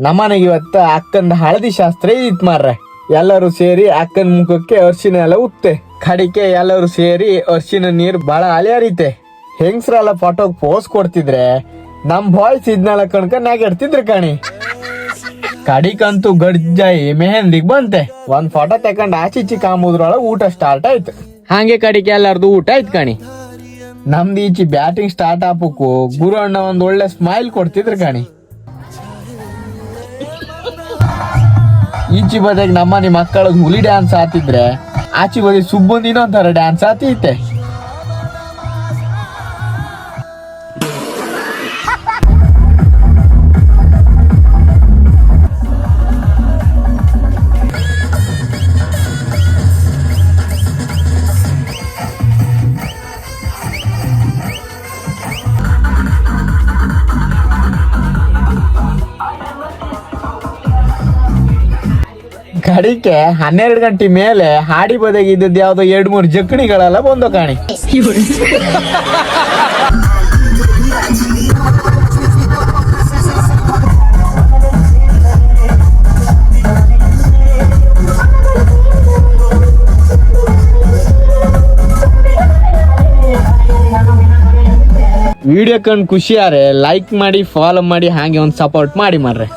ನಮ್ಮನೆಗೆ ಇವತ್ತು ಅಕ್ಕಂದ ಹಳದಿ ಶಾಸ್ತ್ರ ಇತ್ತು ಮಾರ್ರೆ. ಎಲ್ಲರೂ ಸೇರಿ ಅಕ್ಕನ ಮುಖಕ್ಕೆ ಅರ್ಶಿನ ಎಲ್ಲ ಉತ್ತೆ. ಕಡಿಕೆ ಎಲ್ಲರೂ ಸೇರಿ ಅರ್ಶಿನ ನೀರು ಬಹಳ ಅಲೆ ಹರಿತೆ. ಹೆಂಗ್ಸ್ರೆಲ್ಲ ಫೋಟೋಗ್ ಪೋಸ್ ಕೊಡ್ತಿದ್ರೆ ನಮ್ ಬಾಯ್ಸ್ ಇದನ್ನೆಲ್ಲ ಕಣ್ಕ ನಾಗಿಡ್ತಿದ್ರು ಕಣಿ. ಕಡಿಕಂತೂ ಗಡ್ಜಾಯಿ ಮೆಹಂದಿಗ್ ಬಂತೆ. ಒಂದ್ ಫೋಟೋ ತಕೊಂಡ್ ಆಚಿಚ್ಚಿ ಕಾಮುದ್ರೊಳಗ ಊಟ ಸ್ಟಾರ್ಟ್ ಆಯ್ತು. ಹಾಗೆ ಕಡಿಕೆ ಎಲ್ಲಾರ್ದು ಊಟ ಆಯ್ತು ಕಣಿ. ನಮ್ದು ಈಚಿ ಬ್ಯಾಟಿಂಗ್ ಸ್ಟಾರ್ಟ್ ಆಪಕ್ಕೂ ಗುರು ಅಣ್ಣ ಒಂದ್ ಒಳ್ಳೆ ಸ್ಮೈಲ್ ಕೊಡ್ತಿದ್ರು ಕಣಿ. ಈಚಿ ಬದಿಗೆ ನಮ್ಮನೆ ಮಕ್ಕಳ ಹುಲಿ ಡ್ಯಾನ್ಸ್ ಆತಿದ್ರೆ ಆಚಿ ಬದಿ ಸುಬ್ಬಂದ್ ಇನ್ನೊಂಥರ ಡ್ಯಾನ್ಸ್ ಆತೈತೆ. ಕಡಿಕೆ 12 ಗಂಟೆ ಮೇಲೆ ಹಾಡಿ ಬದಿಗೆ ಇದ್ದದ್ದು ಯಾವ್ದೋ 2-3 ಜಕ್ಕಣಿಗಳೆಲ್ಲ ಬಂದು ಕಾಣಿ. ವಿಡಿಯೋ ಕಂಡು ಖುಷಿಯಾರೆ ಲೈಕ್ ಮಾಡಿ, ಫಾಲೋ ಮಾಡಿ, ಹಾಗೆ ಒಂದು ಸಪೋರ್ಟ್ ಮಾಡಿ ಮಾರ್ರೆ.